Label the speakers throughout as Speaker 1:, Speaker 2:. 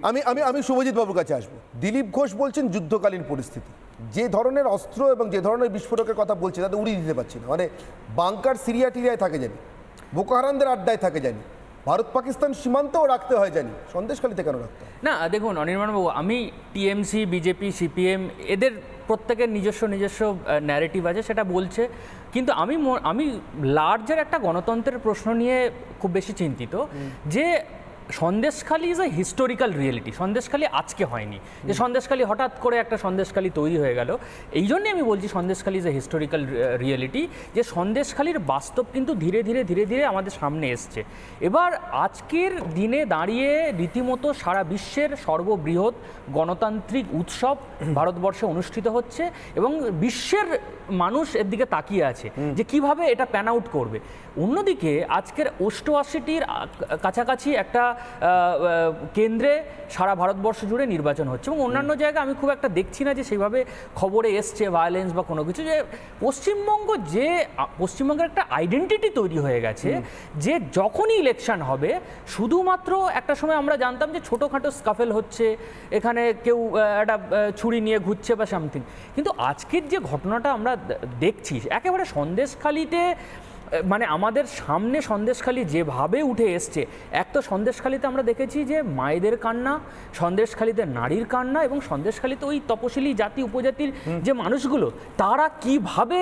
Speaker 1: আমি আমি আমি শুভজিৎ বাবুর কাছে আসবো। দিলীপ ঘোষ বলছেন যুদ্ধকালীন পরিস্থিতি, যে ধরনের অস্ত্র এবং যে ধরনের বিস্ফোরকের কথা বলছে তাতে উড়িয়ে দিতে পারছি না। মানে বাংকার সিরিয়া টিরিয়ায় থাকে জানি, বোকো হারামদের আড্ডায় থাকে জানি, ভারত পাকিস্তান সীমান্তও রাখতে হয় জানি, সন্দেশখালীতে কেন রাখতে হয়?
Speaker 2: না দেখুন অনির্বাণবাবু, আমি টিএমসি, বিজেপি, সিপিএম এদের প্রত্যেকের নিজস্ব ন্যারেটিভ আছে, সেটা বলছে। কিন্তু আমি লার্জার একটা গণতন্ত্রের প্রশ্ন নিয়ে খুব বেশি চিন্তিত যে Sandeshkhali is a historical reality. Sandeshkhali আজকে হয়নি যে সন্দেশখালী হঠাৎ করে একটা সন্দেশখালী তৈরি হয়ে গেল। এই জন্যে আমি বলছি Sandeshkhali is a historical reality, যে সন্দেশখালীর বাস্তব কিন্তু ধীরে ধীরে আমাদের সামনে এসছে। এবার আজকের দিনে দাঁড়িয়ে রীতিমতো সারা বিশ্বের সর্ববৃহৎ গণতান্ত্রিক উৎসব ভারতবর্ষে অনুষ্ঠিত হচ্ছে এবং বিশ্বের মানুষ এর দিকে তাকিয়ে আছে যে কিভাবে এটা প্যান আউট করবে। অন্যদিকে আজকের 88টির কাছাকাছি একটা কেন্দ্রে সারা ভারতবর্ষ জুড়ে নির্বাচন হচ্ছে এবং অন্যান্য জায়গায় আমি খুব একটা দেখছি না যে সেইভাবে খবরে এসছে ভায়োলেন্স বা কোনো কিছু। যে পশ্চিমবঙ্গের একটা আইডেন্টিটি তৈরি হয়ে গেছে যে যখনই ইলেকশন হবে শুধুমাত্র একটা সময় আমরা জানতাম যে ছোটোখাটো স্কাফেল হচ্ছে, এখানে কেউ একটা ছুরি নিয়ে ঘুরছে বা সামথিং, কিন্তু আজকের যে ঘটনাটা আমরা দেখছি একেবারে সন্দেশখালীতে, মানে আমাদের সামনে সন্দেশখালী যেভাবে উঠে এসছে, এক তো সন্দেশখালীতে আমরা দেখেছি যে মায়েদের কান্না, সন্দেশখালীতে নারীর কান্না এবং সন্দেশখালীতে ওই তপশিলি জাতি উপজাতির যে মানুষগুলো তারা কিভাবে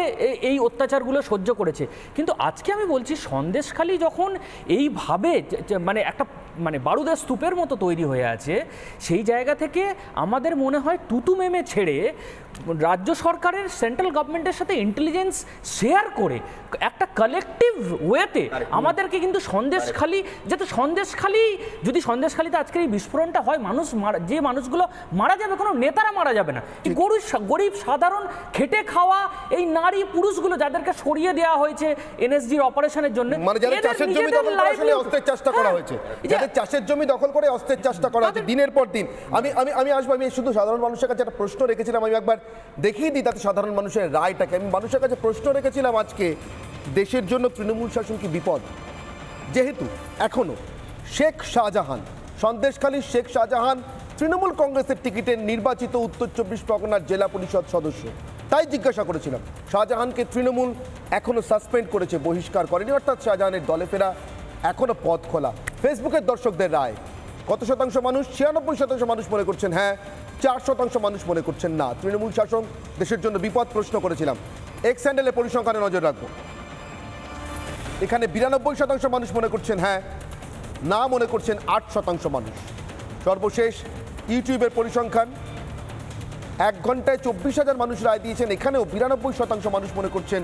Speaker 2: এই অত্যাচারগুলো সহ্য করেছে। কিন্তু আজকে আমি বলছি সন্দেশখালী যখন এইভাবে মানে একটা বারুদের স্তূপের মতো তৈরি হয়ে আছে, সেই জায়গা থেকে আমাদের মনে হয় তুতু মেমে ছেড়ে রাজ্য সরকারের সেন্ট্রাল গভর্নমেন্টের সাথে ইন্টেলিজেন্স শেয়ার করে একটা কালেকটিভ ওয়েতে আমাদেরকে কিন্তু সন্দেশখালী, যাতে যদি সন্দেশখালীতে আজকের এই বিস্ফোরণটা হয়, যে মানুষগুলো মারা যাবে কোনো নেতারা মারা যাবে না, গরিব সাধারণ খেটে খাওয়া এই নারী পুরুষগুলো যাদেরকে সরিয়ে দেওয়া হয়েছে এনএসজির অপারেশনের জন্য,
Speaker 1: চাষের জমি দখল করে অস্ত্রের চাষটা করা হচ্ছে দিনের পর দিন। আমি আসবো, আমি শুধু সাধারণ মানুষের কাছে একটা প্রশ্ন রেখেছিলাম, আমি একবার দেখিয়ে দিই তাতে সাধারণ মানুষের রায়টাকে। আমি মানুষের কাছে প্রশ্ন রেখেছিলাম আজকে, দেশের জন্য তৃণমূল শাসন কি বিপদ? যেহেতু এখনো শেখ শাহজাহান, সন্দেশখালীর শেখ শাহজাহান তৃণমূল কংগ্রেসের টিকিটে নির্বাচিত উত্তর 24 পরগনার জেলা পরিষদ সদস্য, তাই জিজ্ঞাসা করেছিলাম। শাহজাহানকে তৃণমূল এখনো সাসপেন্ড করেছে, বহিষ্কার করেনি, অর্থাৎ শাহজাহানের দলে ফেরা এখনো পথ খোলা। ফেসবুকের দর্শকদের রায় কত শতাংশ মানুষ? 96% মানুষ মনে করছেন হ্যাঁ, 4% মানুষ মনে করছেন না। তৃণমূল শাসন দেশের জন্য বিপদ প্রশ্ন করেছিলাম। এক্স হ্যান্ডেলে পরিসংখ্যানে নজর রাখবো। এখানে 92% মানুষ মনে করছেন হ্যাঁ, না মনে করছেন 8% মানুষ। সর্বশেষ ইউটিউবের পরিসংখ্যান, 1 ঘন্টায় 24,000 মানুষ রায় দিয়েছেন, এখানেও 92% মানুষ মনে করছেন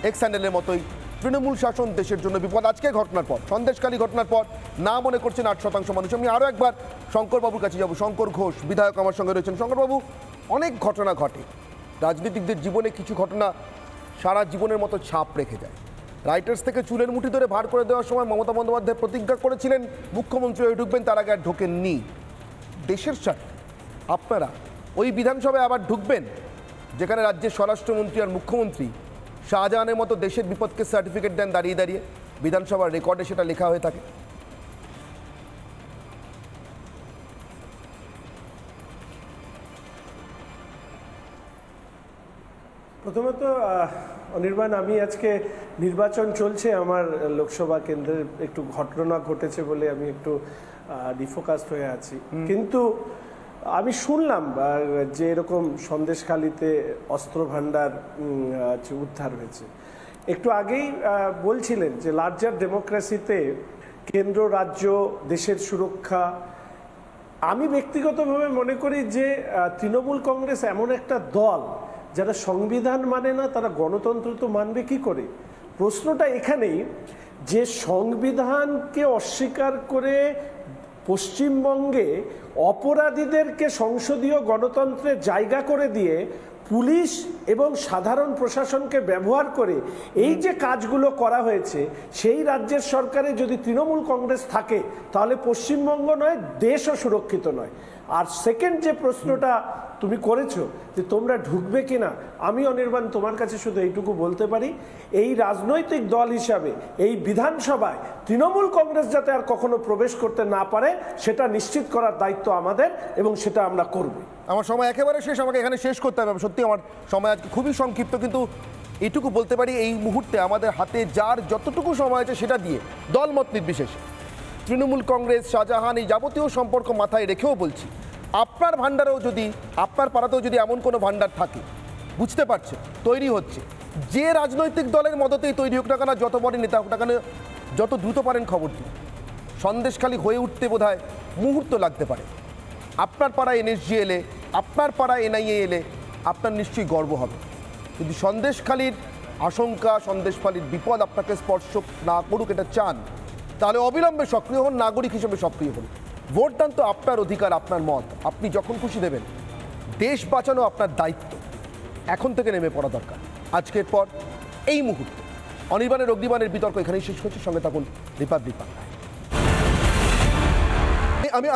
Speaker 1: এক্স হ্যান্ডেলের মতোই তৃণমূল শাসন দেশের জন্য বিপদ। আজকে ঘটনার পর, সন্দেশখালী ঘটনার পর না মনে করছেন 8% মানুষ। আমি আরও একবার শঙ্করবাবুর কাছে যাব। শঙ্কর ঘোষ বিধায়ক আমার সঙ্গে রয়েছেন। শঙ্করবাবু, অনেক ঘটনা ঘটে রাজনীতিকদের জীবনে, কিছু ঘটনা সারা জীবনের মতো ছাপ রেখে যায়। রাইটার্স থেকে চুলের মুঠি ধরে ভার করে দেওয়ার সময় মমতা বন্দ্যোপাধ্যায় প্রতিজ্ঞা করেছিলেন মুখ্যমন্ত্রী হয়ে ঢুকবেন, তার আগে আর ঢোকেননি। দেশের স্বার্থে আপনারা ওই বিধানসভায় আবার ঢুকবেন যেখানে রাজ্যের স্বরাষ্ট্রমন্ত্রী আর মুখ্যমন্ত্রী শাহজাহানের মতো দেশের বিপদকে সার্টিফিকেট দেন দাঁড়িয়ে দাঁড়িয়ে, বিধানসভার রেকর্ডে সেটা লেখা হয়ে থাকে।
Speaker 3: প্রথমত অনির্বাণ, আমি আজকে নির্বাচন চলছে আমার লোকসভা কেন্দ্রের, একটু ঘটনা ঘটেছে বলে আমি একটু ডিফোকাসড হয়ে আছি। কিন্তু আমি শুনলাম যে এরকম সন্দেশখালীতে অস্ত্র ভাণ্ডার উদ্ধার হয়েছে। একটু আগেই বলছিলেন যে লার্জার ডেমোক্রেসিতে কেন্দ্র রাজ্য দেশের সুরক্ষা। আমি ব্যক্তিগতভাবে মনে করি যে তৃণমূল কংগ্রেস এমন একটা দল যারা সংবিধান মানে না, তারা গণতন্ত্র তো মানবে কি করে? প্রশ্নটা এখানেই যে সংবিধানকে অস্বীকার করে পশ্চিমবঙ্গে অপরাধীদেরকে সংসদীয় গণতন্ত্রের জায়গা করে দিয়ে পুলিশ এবং সাধারণ প্রশাসনকে ব্যবহার করে এই যে কাজগুলো করা হয়েছে, সেই রাজ্যের সরকারে যদি তৃণমূল কংগ্রেস থাকে তাহলে পশ্চিমবঙ্গ নয়, দেশও সুরক্ষিত নয়। আর সেকেন্ড যে প্রশ্নটা তুমি করেছো যে তোমরা ঢুকবে কিনা, আমি অনির্বাণ তোমার কাছে শুধু এইটুকু বলতে পারি, এই রাজনৈতিক দল হিসাবে এই বিধানসভায় তৃণমূল কংগ্রেস যাতে আর কখনো প্রবেশ করতে না পারে সেটা নিশ্চিত করার দায়িত্ব আমাদের, এবং সেটা আমরা করব।
Speaker 1: আমার সময় একেবারে শেষ, আমাকে এখানে শেষ করতে হবে। সত্যি আমার সময় আজকে খুবই সংক্ষিপ্ত, কিন্তু এইটুকু বলতে পারি এই মুহূর্তে আমাদের হাতে যার যতটুকু সময় আছে সেটা দিয়ে দলমত নির্বিশেষে তৃণমূল কংগ্রেস, শাহজাহান, এই যাবতীয় সম্পর্ক মাথায় রেখেও বলছি, আপনার ভাণ্ডারেও যদি, আপনার পাড়াতেও যদি এমন কোনো ভাণ্ডার থাকে, বুঝতে পারছে তৈরি হচ্ছে, যে রাজনৈতিক দলের মদতেই তৈরি হোক না কেন, যত বড় নেতা হোক না কেন, যত দ্রুত পারেন খবর দিন। সন্দেশখালী হয়ে উঠতে বোধহয় মুহূর্ত লাগতে পারে। আপনার পাড়ায় এনএসজি এলে, আপনার পাড়ায় এনআইএ এলে আপনার নিশ্চয়ই গর্ব হবে। যদি সন্দেশখালীর আশঙ্কা, সন্দেশখালীর বিপদ আপনাকে স্পর্শ না করুক এটা চান, তাহলে অবিলম্বে সক্রিয় হন, নাগরিক হিসেবে সক্রিয় হন। ভোটদান তো আপনার অধিকার, আপনার মত, আপনি যখন খুশি দেবেন। দেশ বাঁচানো আপনার দায়িত্ব, এখন থেকে নেমে পড়া দরকার। আজকের পর এই মুহূর্তে অনির্বাণের অগ্নিবাণের বিতর্ক এখানেই শেষ হচ্ছে। সঙ্গে থাকুন রিপাবলিক বাংলায়।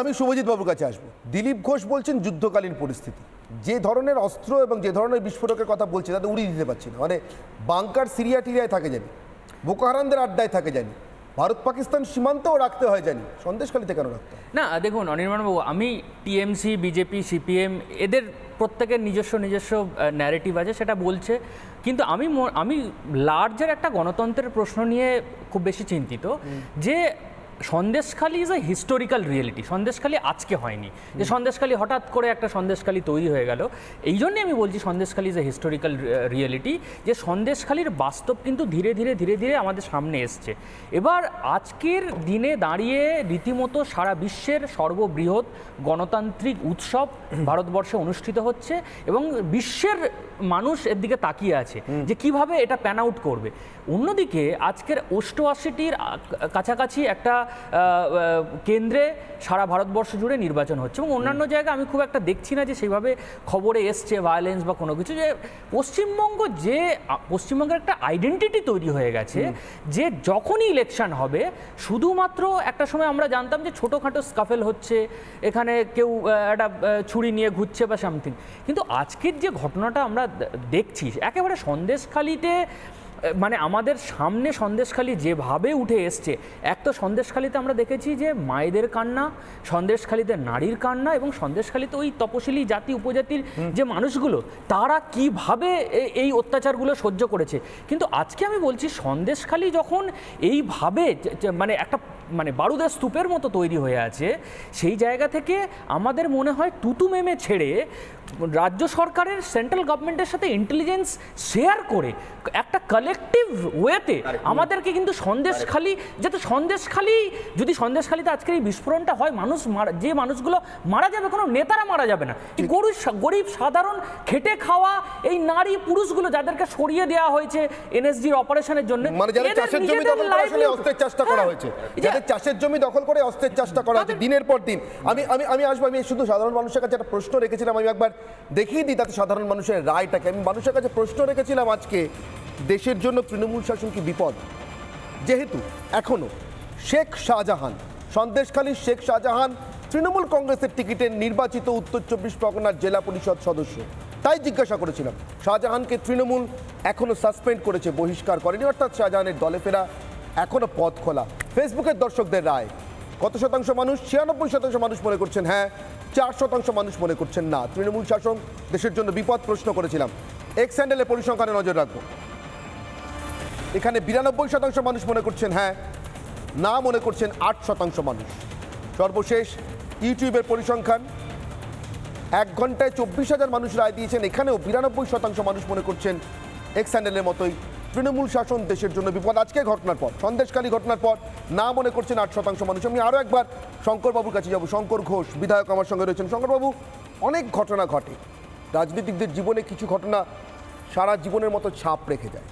Speaker 1: আমি শুভজিৎ বাবুর কাছে আসবো। দিলীপ ঘোষ বলছেন যুদ্ধকালীন পরিস্থিতি, যে ধরনের অস্ত্র এবং যে ধরনের বিস্ফোরকের কথা বলছে তাতে উড়িয়ে দিতে পারছি না। মানে বাংকার সিরিয়া টিরিয়ায় থাকে জানি, বোকো হারামদের আড্ডায় থাকে জানি, ভারত পাকিস্তান সীমান্তও রাখতে হয় জানি, সন্দেশখালীতে কেন রাখতে হয়?
Speaker 2: না দেখুন অনির্বাণবাবু, আমি টিএমসি, বিজেপি, সিপিএম এদের প্রত্যেকের নিজস্ব ন্যারেটিভ আছে, সেটা বলছে। কিন্তু আমি লার্জার একটা গণতন্ত্রের প্রশ্ন নিয়ে খুব বেশি চিন্তিত, যে Sandeshkhali is a historical reality. Sandeshkhali আজকে হয়নি যে সন্দেশখালী হঠাৎ করে একটা সন্দেশখালী তৈরি হয়ে গেল। এই জন্যে আমি বলছি Sandeshkhali is a historical reality, যে সন্দেশখালীর বাস্তব কিন্তু ধীরে ধীরে আমাদের সামনে এসছে। এবার আজকের দিনে দাঁড়িয়ে রীতিমতো সারা বিশ্বের সর্ববৃহৎ গণতান্ত্রিক উৎসব ভারতবর্ষে অনুষ্ঠিত হচ্ছে, এবং বিশ্বের মানুষ এর দিকে তাকিয়ে আছে যে কিভাবে এটা প্যান আউট করবে। অন্যদিকে আজকের 88টির কাছাকাছি একটা কেন্দ্রে সারা ভারতবর্ষ জুড়ে নির্বাচন হচ্ছে, এবং অন্যান্য জায়গায় আমি খুব একটা দেখছি না যে সেইভাবে খবরে এসছে ভায়োলেন্স বা কোনো কিছু। যে পশ্চিমবঙ্গের একটা আইডেন্টিটি তৈরি হয়ে গেছে, যে যখনই ইলেকশন হবে শুধুমাত্র একটা সময় আমরা জানতাম যে ছোটোখাটো স্কাফেল হচ্ছে, এখানে কেউ একটা ছুরি নিয়ে ঘুরছে বা সামথিং, কিন্তু আজকের যে ঘটনাটা আমরা দেখছি একেবারে সন্দেশখালীতে, মানে আমাদের সামনে সন্দেশখালী যেভাবে উঠে এসছে, এক তো সন্দেশখালীতে আমরা দেখেছি যে মায়েদের কান্না, সন্দেশখালীতে নারীর কান্না, এবং সন্দেশখালীতে ওই তপশিলি জাতি উপজাতির যে মানুষগুলো তারা কিভাবে এই অত্যাচারগুলো সহ্য করেছে। কিন্তু আজকে আমি বলছি সন্দেশখালী যখন এইভাবে মানে একটা বারুদের স্তূপের মতো তৈরি হয়ে আছে, সেই জায়গা থেকে আমাদের মনে হয় তুতুমেমে ছেড়ে রাজ্য সরকারের, সেন্ট্রাল গভর্নমেন্টের সাথে ইন্টেলিজেন্স শেয়ার করে একটা কালেকটিভ ওয়েতে আমাদেরকে কিন্তু সন্দেশখালী, যাতে যদি সন্দেশখালীতে আজকের এই বিস্ফোরণটা হয়, যে মানুষগুলো মারা যাবে কোনো নেতারা মারা যাবে না, গরিব সাধারণ খেটে খাওয়া এই নারী পুরুষগুলো যাদেরকে সরিয়ে দেওয়া হয়েছে এনএসজির অপারেশনের জন্য,
Speaker 1: মানে যাদের চাষের জমি দখল করে আসলে অস্ত্রের চাষটা করা হয়েছে, যাদের চাষের জমি দখল করে অস্ত্রের চাষটা করা হয়েছে দিনের পর দিন। আমি আসবো, আমি শুধু সাধারণ মানুষের কাছে একটা প্রশ্ন রেখেছিলাম, আমি একবার দেখিয়ে দিই তাতে সাধারণ মানুষের রায়টাকে। আমি মানুষের কাছে প্রশ্ন রেখেছিলাম আজকে, দেশের জন্য তৃণমূল শাসন কি বিপদ? যেহেতু এখনো শেখ শাহজাহান, সন্দেশখালীর শেখ শাহজাহান তৃণমূল কংগ্রেসের টিকিটে নির্বাচিত উত্তর 24 পরগনার জেলা পরিষদ সদস্য, তাই জিজ্ঞাসা করেছিলাম। শাহজাহানকে তৃণমূল এখনো সাসপেন্ড করেছে, বহিষ্কার করেনি, অর্থাৎ শাহজাহানের দলে ফেরা এখনো পথ খোলা। ফেসবুকের দর্শকদের রায়, কত শতাংশ মানুষ? 96% মানুষ মনে করছেন হ্যাঁ, 4% মানুষ মনে করছেন না। তৃণমূল শাসন দেশের জন্য বিপদ প্রশ্ন করেছিলাম। এক্স হ্যান্ডেলের পরিসংখ্যানে নজর রাখবো। এখানে 92% মানুষ মনে করছেন হ্যাঁ, না মনে করছেন 8% মানুষ। সর্বশেষ ইউটিউবের পরিসংখ্যান, 1 ঘন্টায় 24,000 মানুষ রায় দিয়েছেন, এখানেও 92% মানুষ মনে করছেন এক্স হ্যান্ডেলের মতোই তৃণমূল শাসন দেশের জন্য বিপদ। আজকে ঘটনার পর, সন্দেশখালী ঘটনার পর না মনে করছেন 8% মানুষ। আমি আরও একবার শঙ্করবাবুর কাছে যাব। শঙ্কর ঘোষ বিধায়ক আমার সঙ্গে রয়েছেন। শঙ্করবাবু, অনেক ঘটনা ঘটে রাজনীতিকদের জীবনে, কিছু ঘটনা সারা জীবনের মতো ছাপ রেখে যায়।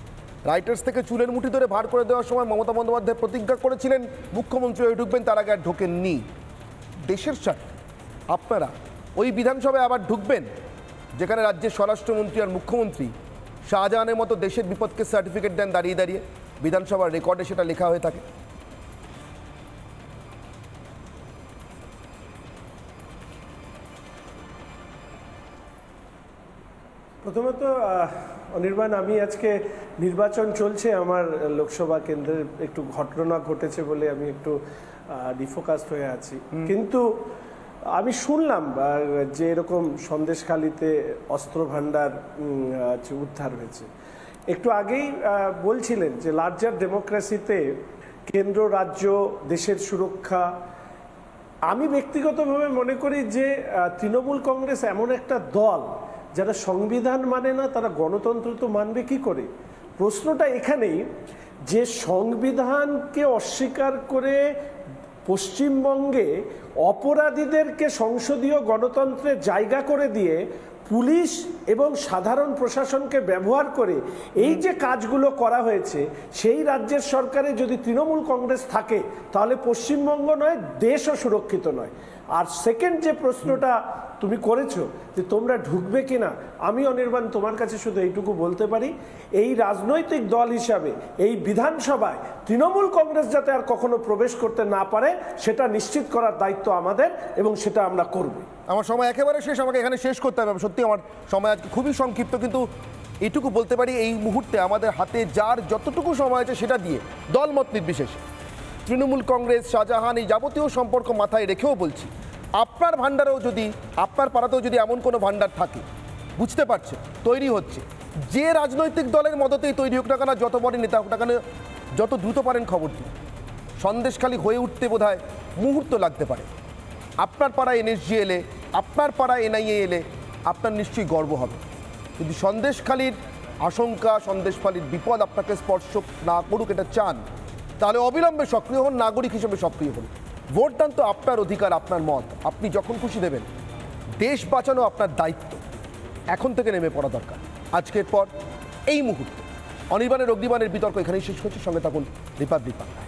Speaker 1: রাইটার্স থেকে চুলের মুঠি ধরে ভার করে দেওয়ার সময় মমতা বন্দ্যোপাধ্যায় প্রতিজ্ঞা করেছিলেন মুখ্যমন্ত্রী হয়ে ঢুকবেন, তার আগে আর ঢোকেননি। দেশের স্বার্থে আপনারা ওই বিধানসভায় আবার ঢুকবেন যেখানে রাজ্যের স্বরাষ্ট্রমন্ত্রী আর মুখ্যমন্ত্রী শাহজাহানের মতো দেশের বিপদকে সার্টিফিকেট দেন দাঁড়িয়ে দাঁড়িয়ে, বিধানসভার রেকর্ডে সেটা লেখা হয়ে থাকে।
Speaker 3: প্রথমত অনির্বাণ, আমি আজকে নির্বাচন চলছে আমার লোকসভা কেন্দ্রের, একটু ঘটনা ঘটেছে বলে আমি একটু ডিফোকাসড হয়ে আছি। কিন্তু আমি শুনলাম যে এরকম সন্দেশখালিতে অস্ত্র ভান্ডার উদ্ধার হয়েছে। একটু আগেই বলছিলেন যে লার্জার ডেমোক্রেসিতে কেন্দ্র রাজ্য দেশের সুরক্ষা। আমি ব্যক্তিগতভাবে মনে করি যে তৃণমূল কংগ্রেস এমন একটা দল যারা সংবিধান মানে না, তারা গণতন্ত্র তো মানবে কি করে? প্রশ্নটা এখানেই যে সংবিধানকে অস্বীকার করে পশ্চিমবঙ্গে অপরাধীদেরকে সংসদীয় গণতন্ত্রের জায়গা করে দিয়ে পুলিশ এবং সাধারণ প্রশাসনকে ব্যবহার করে এই যে কাজগুলো করা হয়েছে, সেই রাজ্যের সরকারে যদি তৃণমূল কংগ্রেস থাকে তাহলে পশ্চিমবঙ্গ নয়, দেশও সুরক্ষিত নয়। আর সেকেন্ড যে প্রশ্নটা তুমি করেছো যে তোমরা ঢুকবে কিনা, আমি অনির্বাণ তোমার কাছে শুধু এইটুকু বলতে পারি, এই রাজনৈতিক দল হিসাবে এই বিধানসভায় তৃণমূল কংগ্রেস যাতে আর কখনো প্রবেশ করতে না পারে সেটা নিশ্চিত করার দায়িত্ব আমাদের, এবং সেটা আমরা করব।
Speaker 1: আমার সময় একেবারে শেষ, আমাকে এখানে শেষ করতে হবে। সত্যি আমার সময় আজকে খুবই সংক্ষিপ্ত, কিন্তু এইটুকু বলতে পারি এই মুহূর্তে আমাদের হাতে যার যতটুকু সময় আছে সেটা দিয়ে দলমত নির্বিশেষে তৃণমূল কংগ্রেস, শাহজাহান, এই যাবতীয় সম্পর্ক মাথায় রেখেও বলছি, আপনার ভাণ্ডারেও যদি, আপনার পাড়াতেও যদি এমন কোনো ভাণ্ডার থাকে, বুঝতে পারছে তৈরি হচ্ছে, যে রাজনৈতিক দলের মদতেই তৈরি হোক না কেন, যত বড় নেতা হোক না কেন, যত দ্রুত পারেন খবর দিন। সন্দেশখালি হয়ে উঠতে বোধহয় মুহূর্ত লাগতে পারে। আপনার পাড়ায় এনএসজি এলে, আপনার পাড়ায় এনআইএ এলে আপনার নিশ্চয়ই গর্ব হবে। যদি সন্দেশখালির আশঙ্কা, সন্দেশখালির বিপদ আপনাকে স্পর্শ না করুক এটা চান, তাহলে অবিলম্বে সক্রিয় হন, নাগরিক হিসেবে সক্রিয় হন। ভোটদান তো আপনার অধিকার, আপনার মত, আপনি যখন খুশি দেবেন। দেশ বাঁচানো আপনার দায়িত্ব, এখন থেকে নেমে পড়া দরকার। আজকের পর এই মুহূর্তে অনির্বাণের অগ্নিবাণের বিতর্ক এখানেই শেষ হচ্ছে। সঙ্গে থাকুন রিপাবলিক বাংলা।